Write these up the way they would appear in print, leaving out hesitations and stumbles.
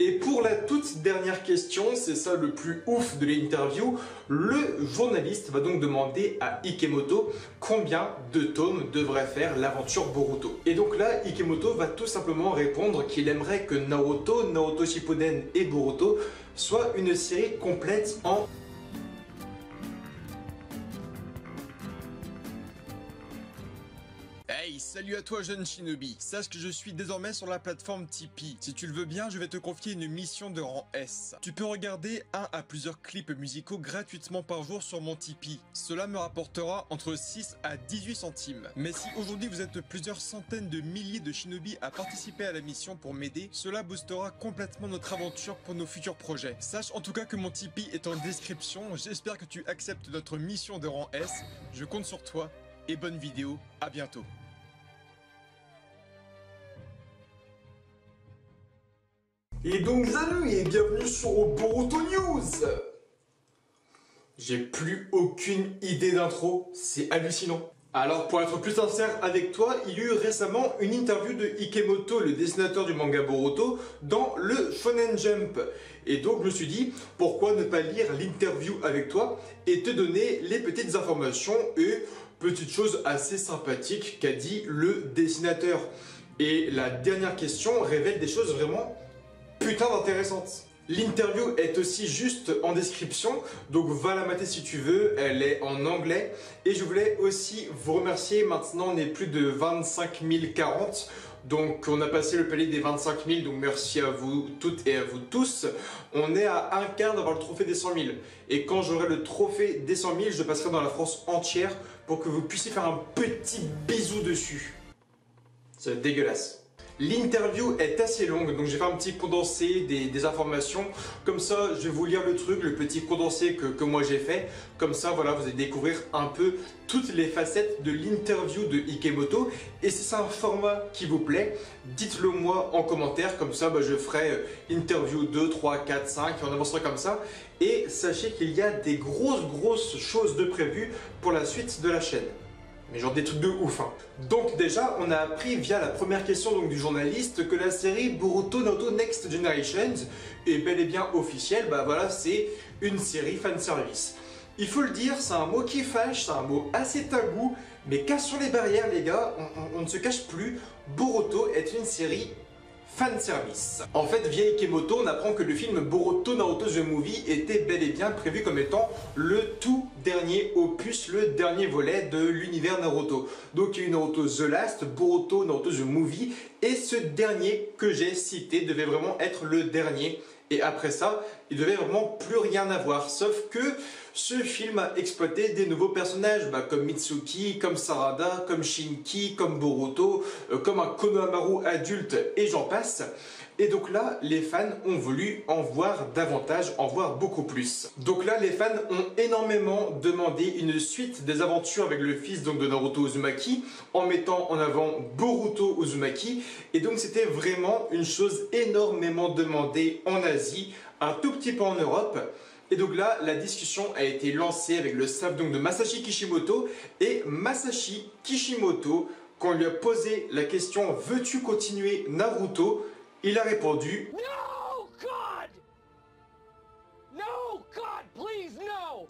Et pour la toute dernière question, c'est ça le plus ouf de l'interview, le journaliste va donc demander à Ikemoto combien de tomes devrait faire l'aventure Boruto. Et donc là, Ikemoto va tout simplement répondre qu'il aimerait que Naruto, Naruto Shippuden et Boruto soient une série complète en... Hey, salut à toi jeune shinobi. Sache que je suis désormais sur la plateforme Tipeee. Si tu le veux bien, je vais te confier une mission de rang S. Tu peux regarder un à plusieurs clips musicaux gratuitement par jour sur mon Tipeee. Cela me rapportera entre 6 à 18 centimes. Mais si aujourd'hui vous êtes plusieurs centaines de milliers de shinobi à participer à la mission pour m'aider, cela boostera complètement notre aventure pour nos futurs projets. Sache en tout cas que mon Tipeee est en description. J'espère que tu acceptes notre mission de rang S. Je compte sur toi. Et bonne vidéo, à bientôt. Et donc salut et bienvenue sur Boruto News. J'ai plus aucune idée d'intro, c'est hallucinant. Alors pour être plus sincère avec toi, il y a eu récemment une interview de Ikemoto, le dessinateur du manga Boruto, dans le Shonen Jump. Et donc je me suis dit, pourquoi ne pas lire l'interview avec toi et te donner les petites informations et petite chose assez sympathique qu'a dit le dessinateur. Et la dernière question révèle des choses vraiment putain d'intéressantes. L'interview est aussi juste en description, donc va la mater si tu veux, elle est en anglais. Et je voulais aussi vous remercier, maintenant on est plus de 25 040, donc on a passé le palier des 25 000, donc merci à vous toutes et à vous tous. On est à un quart d'avoir le trophée des 100 000. Et quand j'aurai le trophée des 100 000, je passerai dans la France entière pour que vous puissiez faire un petit bisou dessus. C'est dégueulasse. L'interview est assez longue, donc j'ai fait un petit condensé des informations. Comme ça, je vais vous lire le truc, le petit condensé que moi j'ai fait. Comme ça, voilà, vous allez découvrir un peu toutes les facettes de l'interview de Ikemoto. Et si c'est un format qui vous plaît, dites-le moi en commentaire. Comme ça, je ferai interview 2, 3, 4, 5 et on avancera comme ça. Et sachez qu'il y a des grosses choses de prévues pour la suite de la chaîne. Mais genre des trucs de ouf hein. Donc déjà, on a appris via la première question donc, du journaliste que la série Boruto Naruto Next Generations est bel et bien officielle. Voilà, c'est une série fanservice. Il faut le dire, c'est un mot qui fâche, c'est un mot assez tabou, mais cassons les barrières les gars, on ne se cache plus, Boruto est une série fanservice. En fait, via Ikemoto, on apprend que le film Boruto Naruto The Movie était bel et bien prévu comme étant le tout dernier opus, le dernier volet de l'univers Naruto. Donc il y a eu Naruto The Last, Boruto Naruto The Movie, et ce dernier que j'ai cité devait vraiment être le dernier. Et après ça, il devait vraiment plus rien avoir, sauf que ce film a exploité des nouveaux personnages, comme Mitsuki, comme Sarada, comme Shinki, comme Boruto, comme un Konohamaru adulte et j'en passe. Et donc là, les fans ont voulu en voir davantage, en voir beaucoup plus. Donc là, les fans ont énormément demandé une suite des aventures avec le fils donc, de Naruto Uzumaki, en mettant en avant Boruto Uzumaki. Et donc c'était vraiment une chose énormément demandée en Asie, un tout petit peu en Europe. Et donc là, la discussion a été lancée avec le staff donc, de Masashi Kishimoto. Et Masashi Kishimoto, quand on lui a posé la question « Veux-tu continuer Naruto ?», il a répondu « No, God! No, God, please, no !»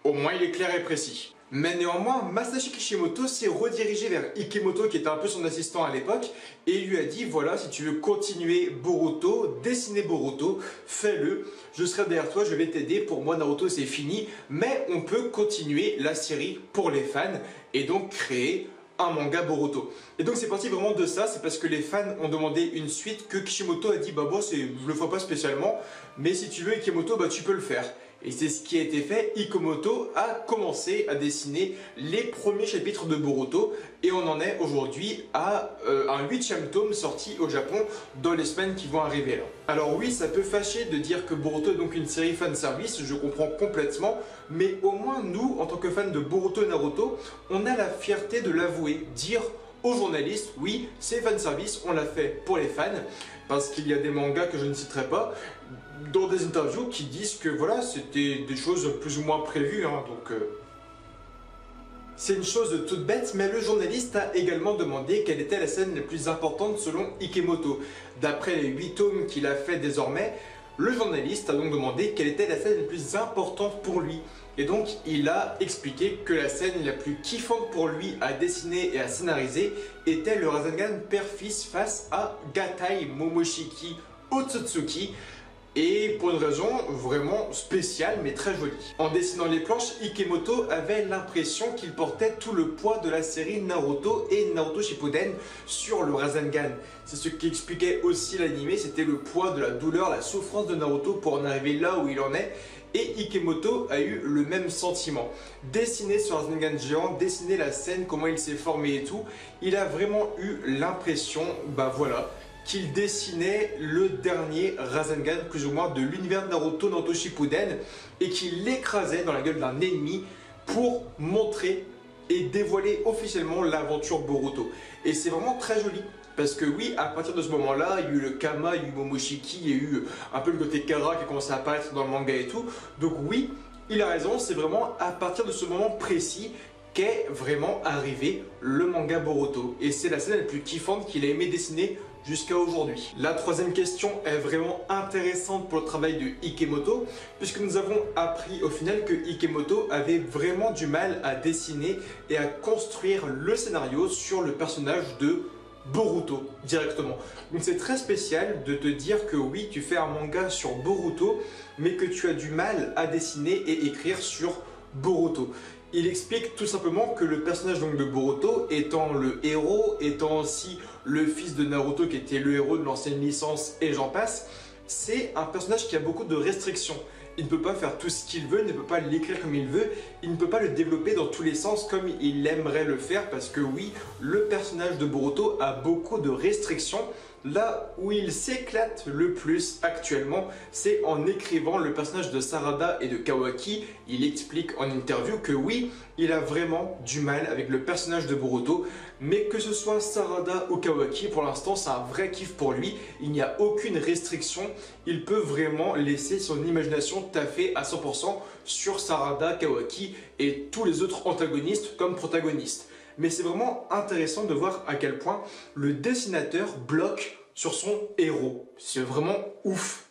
Au moins, il est clair et précis. Mais néanmoins, Masashi Kishimoto s'est redirigé vers Ikemoto, qui était un peu son assistant à l'époque, et il lui a dit, voilà, si tu veux continuer Boruto, dessiner Boruto, fais-le, je serai derrière toi, je vais t'aider, pour moi Naruto c'est fini, mais on peut continuer la série pour les fans, et donc créer un manga Boruto. Et donc c'est parti vraiment de ça, c'est parce que les fans ont demandé une suite que Kishimoto a dit, bon, je le ferai pas spécialement, mais si tu veux Ikemoto, tu peux le faire. Et c'est ce qui a été fait. Ikemoto a commencé à dessiner les premiers chapitres de Boruto et on en est aujourd'hui à un 8e tome sorti au Japon dans les semaines qui vont arriver là. Alors oui, ça peut fâcher de dire que Boruto est donc une série fanservice, je comprends complètement, mais au moins nous, en tant que fans de Boruto et Naruto, on a la fierté de l'avouer, dire aux journalistes, oui, c'est fanservice, on l'a fait pour les fans, parce qu'il y a des mangas que je ne citerai pas, dans des interviews qui disent que voilà, c'était des choses plus ou moins prévues, hein, donc C'est une chose toute bête, mais le journaliste a également demandé quelle était la scène la plus importante selon Ikemoto. D'après les 8 tomes qu'il a fait désormais, le journaliste a donc demandé quelle était la scène la plus importante pour lui. Et donc il a expliqué que la scène la plus kiffante pour lui à dessiner et à scénariser était le Rasengan père-fils face à Gatai Momoshiki Otsutsuki. Et pour une raison vraiment spéciale mais très jolie. En dessinant les planches, Ikemoto avait l'impression qu'il portait tout le poids de la série Naruto et Naruto Shippuden sur le Rasengan. C'est ce qui expliquait aussi l'anime, c'était le poids de la douleur, la souffrance de Naruto pour en arriver là où il en est. Et Ikemoto a eu le même sentiment. Dessiner sur Rasengan géant, dessiner la scène, comment il s'est formé et tout, il a vraiment eu l'impression, voilà, qu'il dessinait le dernier Rasengan, plus ou moins, de l'univers de Naruto, Naruto Shippuden, et qu'il l'écrasait dans la gueule d'un ennemi pour montrer et dévoiler officiellement l'aventure Boruto. Et c'est vraiment très joli. Parce que oui, à partir de ce moment-là, il y a eu le Kama, il y a eu Momoshiki, il y a eu un peu le côté Kara qui a commencé à apparaître dans le manga et tout. Donc oui, il a raison, c'est vraiment à partir de ce moment précis qu'est vraiment arrivé le manga Boruto. Et c'est la scène la plus kiffante qu'il a aimé dessiner jusqu'à aujourd'hui. La troisième question est vraiment intéressante pour le travail de Ikemoto, puisque nous avons appris au final que Ikemoto avait vraiment du mal à dessiner et à construire le scénario sur le personnage de Boruto directement. Donc c'est très spécial de te dire que oui, tu fais un manga sur Boruto, mais que tu as du mal à dessiner et écrire sur Boruto. Il explique tout simplement que le personnage donc de Boruto, étant le héros, étant aussi le fils de Naruto qui était le héros de l'ancienne licence et j'en passe, c'est un personnage qui a beaucoup de restrictions. Il ne peut pas faire tout ce qu'il veut, il ne peut pas l'écrire comme il veut, il ne peut pas le développer dans tous les sens comme il aimerait le faire parce que oui, le personnage de Boruto a beaucoup de restrictions. Là où il s'éclate le plus actuellement, c'est en écrivant le personnage de Sarada et de Kawaki. Il explique en interview que oui, il a vraiment du mal avec le personnage de Boruto, mais que ce soit Sarada ou Kawaki, pour l'instant c'est un vrai kiff pour lui, il n'y a aucune restriction, il peut vraiment laisser son imagination taffer à 100% sur Sarada, Kawaki et tous les autres antagonistes comme protagonistes. Mais c'est vraiment intéressant de voir à quel point le dessinateur bloque sur son héros. C'est vraiment ouf.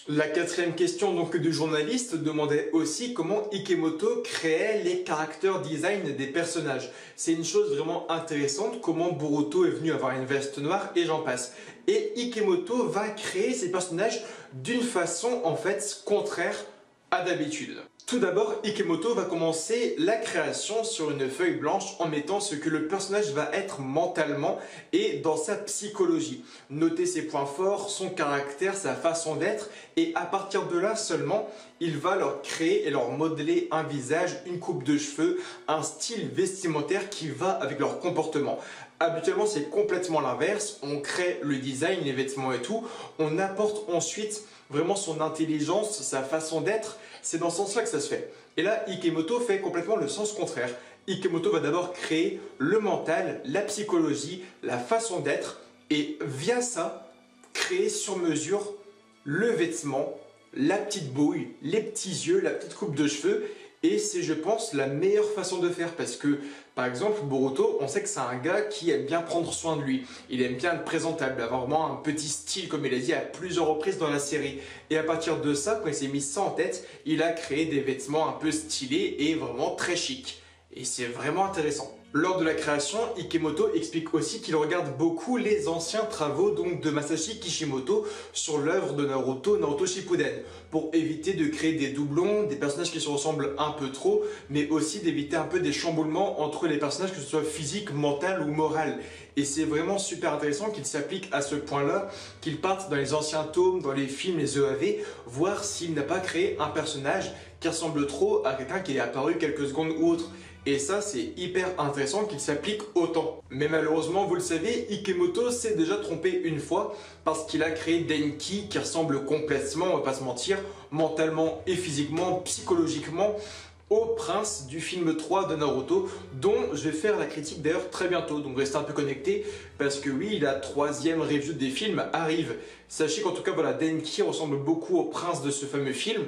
La quatrième question donc du journaliste demandait aussi comment Ikemoto créait les character design des personnages. C'est une chose vraiment intéressante, comment Boruto est venu avoir une veste noire et j'en passe. Et Ikemoto va créer ses personnages d'une façon en fait contraire à d'habitude. Tout d'abord, Ikemoto va commencer la création sur une feuille blanche en mettant ce que le personnage va être mentalement et dans sa psychologie. Noter ses points forts, son caractère, sa façon d'être et à partir de là seulement, il va leur créer et leur modeler un visage, une coupe de cheveux, un style vestimentaire qui va avec leur comportement. Habituellement, c'est complètement l'inverse. On crée le design, les vêtements et tout. On apporte ensuite vraiment son intelligence, sa façon d'être. C'est dans ce sens-là que ça se fait. Et là, Ikemoto fait complètement le sens contraire. Ikemoto va d'abord créer le mental, la psychologie, la façon d'être et via ça, créer sur mesure le vêtement, la petite bouille, les petits yeux, la petite coupe de cheveux. Et c'est, je pense, la meilleure façon de faire parce que, par exemple, Boruto, on sait que c'est un gars qui aime bien prendre soin de lui. Il aime bien être présentable, avoir vraiment un petit style, comme il a dit à plusieurs reprises dans la série. Et à partir de ça, quand il s'est mis ça en tête, il a créé des vêtements un peu stylés et vraiment très chic. Et c'est vraiment intéressant. Lors de la création, Ikemoto explique aussi qu'il regarde beaucoup les anciens travaux donc de Masashi Kishimoto sur l'œuvre de Naruto, Naruto Shippuden, pour éviter de créer des doublons, des personnages qui se ressemblent un peu trop, mais aussi d'éviter un peu des chamboulements entre les personnages, que ce soit physique, mental ou moral. Et c'est vraiment super intéressant qu'il s'applique à ce point-là, qu'il parte dans les anciens tomes, dans les films, les EAV, voir s'il n'a pas créé un personnage qui ressemble trop à quelqu'un qui est apparu quelques secondes ou autre. Et ça, c'est hyper intéressant qu'il s'applique autant. Mais malheureusement, vous le savez, Ikemoto s'est déjà trompé une fois parce qu'il a créé Denki qui ressemble complètement, on va pas se mentir, mentalement et physiquement, psychologiquement, au prince du film 3 de Naruto, dont je vais faire la critique d'ailleurs très bientôt, donc restez un peu connectés, parce que oui, la troisième review des films arrive. Sachez qu'en tout cas, voilà, Denki ressemble beaucoup au prince de ce fameux film,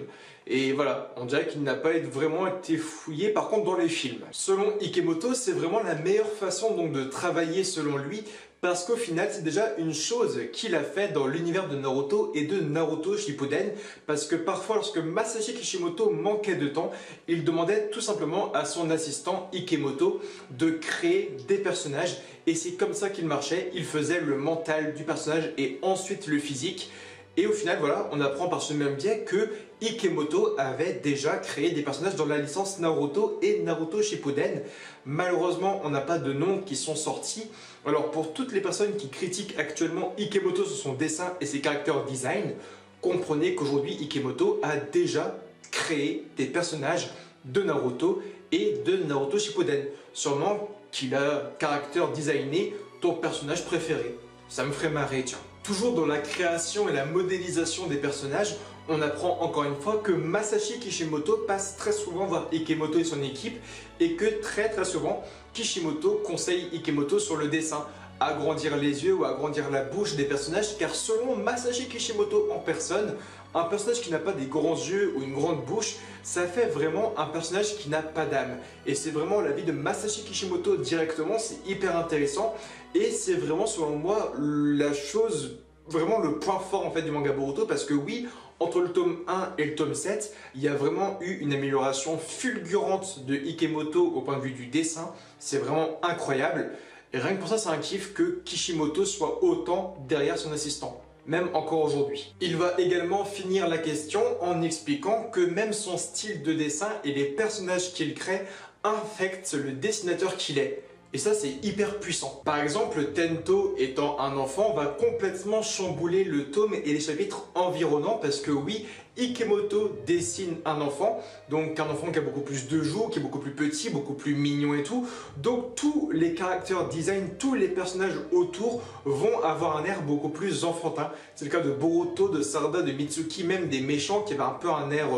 et voilà, on dirait qu'il n'a pas vraiment été fouillé par contre dans les films. Selon Ikemoto, c'est vraiment la meilleure façon donc de travailler selon lui, parce qu'au final, c'est déjà une chose qu'il a fait dans l'univers de Naruto et de Naruto Shippuden, parce que parfois, lorsque Masashi Kishimoto manquait de temps, il demandait tout simplement à son assistant Ikemoto de créer des personnages, et c'est comme ça qu'il marchait. Il faisait le mental du personnage et ensuite le physique. Et au final, voilà, on apprend par ce même biais que Ikemoto avait déjà créé des personnages dans la licence Naruto et Naruto Shippuden. Malheureusement, on n'a pas de noms qui sont sortis. Alors pour toutes les personnes qui critiquent actuellement Ikemoto sur son dessin et ses caractères design, comprenez qu'aujourd'hui Ikemoto a déjà créé des personnages de Naruto et de Naruto Shippuden. Sûrement qu'il a caractère designé ton personnage préféré. Ça me ferait marrer, tiens. Toujours dans la création et la modélisation des personnages, on apprend encore une fois que Masashi Kishimoto passe très souvent voir Ikemoto et son équipe, et que très souvent, Kishimoto conseille Ikemoto sur le dessin, agrandir les yeux ou agrandir la bouche des personnages, car selon Masashi Kishimoto en personne, un personnage qui n'a pas des grands yeux ou une grande bouche, ça fait vraiment un personnage qui n'a pas d'âme. Et c'est vraiment l'avis de Masashi Kishimoto directement, c'est hyper intéressant. Et c'est vraiment selon moi la chose, vraiment le point fort en fait du manga Boruto, parce que oui, entre le tome 1 et le tome 7, il y a vraiment eu une amélioration fulgurante de Ikemoto au point de vue du dessin. C'est vraiment incroyable. Et rien que pour ça, c'est un kiff que Kishimoto soit autant derrière son assistant, même encore aujourd'hui. Il va également finir la question en expliquant que même son style de dessin et les personnages qu'il crée infectent le dessinateur qu'il est. Et ça, c'est hyper puissant. Par exemple, Tento, étant un enfant, va complètement chambouler le tome et les chapitres environnants, parce que oui, Ikemoto dessine un enfant, donc un enfant qui a beaucoup plus de joues, qui est beaucoup plus petit, beaucoup plus mignon et tout. Donc tous les caractères design, tous les personnages autour vont avoir un air beaucoup plus enfantin. C'est le cas de Boruto, de Sarada, de Mitsuki, même des méchants qui avaient un peu un air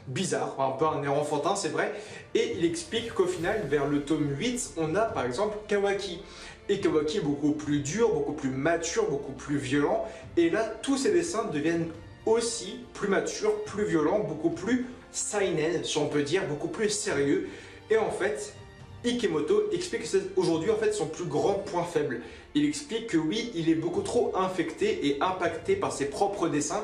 bizarre, un peu un air enfantin, c'est vrai. Et il explique qu'au final, vers le tome 8, on a par exemple Kawaki. Et Kawaki est beaucoup plus dur, beaucoup plus mature, beaucoup plus violent. Et là, tous ces dessins deviennent aussi plus matures, plus violents, beaucoup plus seinen, si on peut dire, beaucoup plus sérieux. Et en fait, Ikemoto explique que c'est aujourd'hui en fait son plus grand point faible. Il explique que oui, il est beaucoup trop infecté et impacté par ses propres dessins.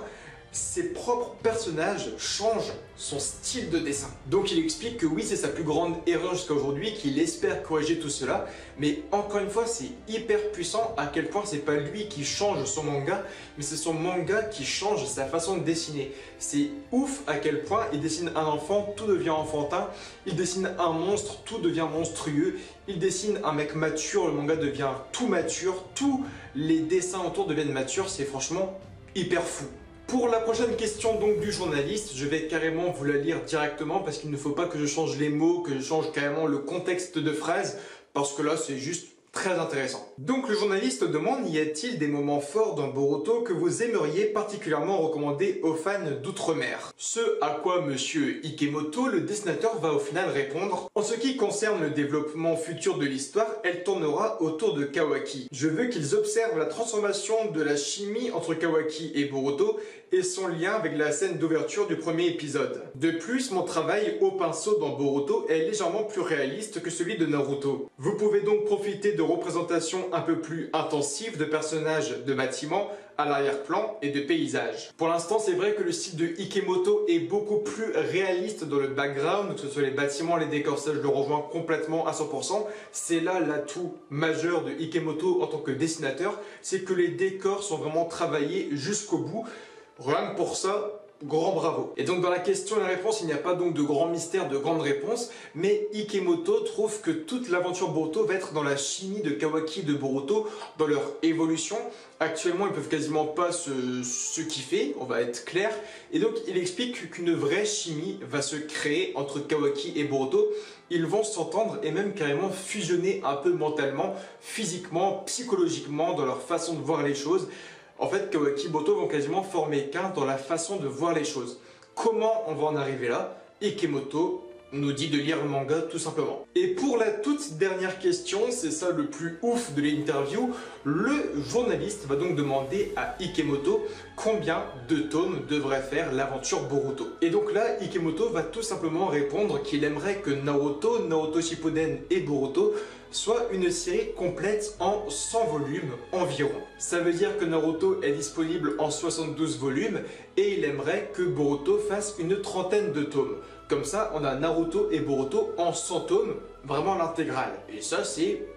Ses propres personnages changent son style de dessin. Donc il explique que oui, c'est sa plus grande erreur jusqu'à aujourd'hui, qu'il espère corriger tout cela, mais encore une fois, c'est hyper puissant à quel point c'est pas lui qui change son manga, mais c'est son manga qui change sa façon de dessiner. C'est ouf à quel point il dessine un enfant, tout devient enfantin, il dessine un monstre, tout devient monstrueux, il dessine un mec mature, le manga devient tout mature, tous les dessins autour deviennent matures, c'est franchement hyper fou. Pour la prochaine question donc du journaliste, je vais carrément vous la lire directement parce qu'il ne faut pas que je change les mots, que je change carrément le contexte de phrase, parce que là c'est juste très intéressant. Donc le journaliste demande: y a-t-il des moments forts dans Boruto que vous aimeriez particulièrement recommander aux fans d'outre-mer? Ce à quoi monsieur Ikemoto, le dessinateur, va au final répondre: en ce qui concerne le développement futur de l'histoire, elle tournera autour de Kawaki. Je veux qu'ils observent la transformation de la chimie entre Kawaki et Boruto et son lien avec la scène d'ouverture du premier épisode. De plus, mon travail au pinceau dans Boruto est légèrement plus réaliste que celui de Naruto. Vous pouvez donc profiter de représentations un peu plus intensives de personnages, de bâtiments, à l'arrière-plan et de paysages. Pour l'instant, c'est vrai que le style de Ikemoto est beaucoup plus réaliste dans le background, que ce soit les bâtiments, les décors, ça je le rejoins complètement à 100%. C'est là l'atout majeur de Ikemoto en tant que dessinateur, c'est que les décors sont vraiment travaillés jusqu'au bout. Rien que pour ça, grand bravo. Et donc dans la question et la réponse, il n'y a pas donc de grand mystère, de grande réponse, mais Ikemoto trouve que toute l'aventure Boruto va être dans la chimie de Kawaki et de Boruto, dans leur évolution. Actuellement, ils peuvent quasiment pas se kiffer, on va être clair. Et donc il explique qu'une vraie chimie va se créer entre Kawaki et Boruto. Ils vont s'entendre et même carrément fusionner un peu mentalement, physiquement, psychologiquement, dans leur façon de voir les choses. En fait, Kawaki et Boruto vont quasiment former qu'un dans la façon de voir les choses. Comment on va en arriver là? Ikemoto nous dit de lire le manga tout simplement. Et pour la toute dernière question, c'est ça le plus ouf de l'interview, le journaliste va donc demander à Ikemoto combien de tomes devrait faire l'aventure Boruto. Et donc là, Ikemoto va tout simplement répondre qu'il aimerait que Naruto, Naruto Shippuden et Boruto soit une série complète en 100 volumes environ. Ça veut dire que Naruto est disponible en 72 volumes et il aimerait que Boruto fasse une trentaine de tomes. Comme ça, on a Naruto et Boruto en 100 tomes, vraiment l'intégrale. Et ça, c'est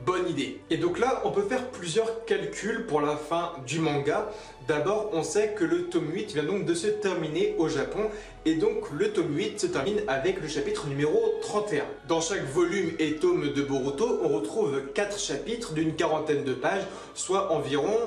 bonne idée. Et donc là, on peut faire plusieurs calculs pour la fin du manga. D'abord, on sait que le tome 8 vient donc de se terminer au Japon et donc le tome 8 se termine avec le chapitre numéro 31. Dans chaque volume et tome de Boruto, on retrouve 4 chapitres d'une quarantaine de pages, soit environ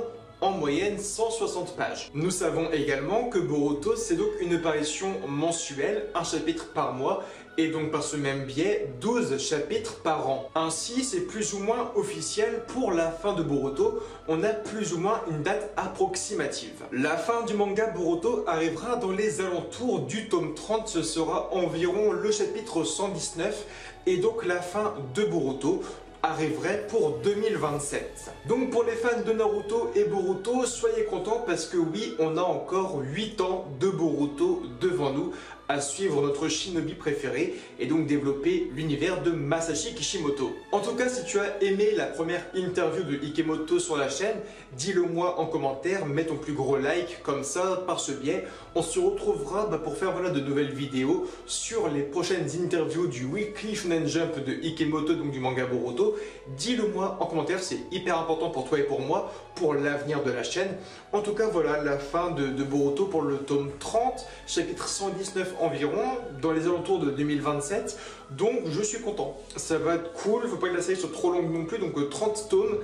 en moyenne 160 pages. Nous savons également que Boruto, c'est donc une parution mensuelle, un chapitre par mois, et donc par ce même biais, 12 chapitres par an. Ainsi, c'est plus ou moins officiel pour la fin de Boruto, on a plus ou moins une date approximative. La fin du manga Boruto arrivera dans les alentours du tome 30, ce sera environ le chapitre 119, et donc la fin de Boruto arriverait pour 2027. Donc pour les fans de Naruto et Boruto, soyez contents parce que oui, on a encore 8 ans de Boruto devant nous à suivre notre shinobi préféré et donc développer l'univers de Masashi Kishimoto. En tout cas, si tu as aimé la première interview de Ikemoto sur la chaîne, dis-le moi en commentaire, mets ton plus gros like, comme ça, par ce biais, on se retrouvera pour faire de nouvelles vidéos sur les prochaines interviews du Weekly Shonen Jump de Ikemoto, donc du manga Boruto. Dis-le moi en commentaire, c'est hyper important pour toi et pour moi, pour l'avenir de la chaîne. En tout cas, voilà la fin de Boruto pour le tome 30, chapitre 119 environ, dans les alentours de 2027. Donc je suis content, ça va être cool, faut pas que la série soit trop longue non plus, donc 30 tomes.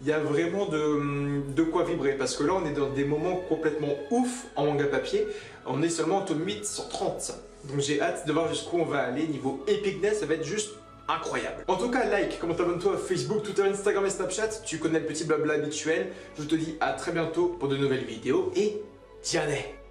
Il y a vraiment de quoi vibrer parce que là on est dans des moments complètement ouf en manga papier. On est seulement au tome 8 sur 30. Donc j'ai hâte de voir jusqu'où on va aller. Niveau epicness, ça va être juste incroyable. En tout cas, like, comment t'abonnes-toi à Facebook, Twitter, Instagram et Snapchat. Tu connais le petit blabla habituel. Je te dis à très bientôt pour de nouvelles vidéos et tiens-les.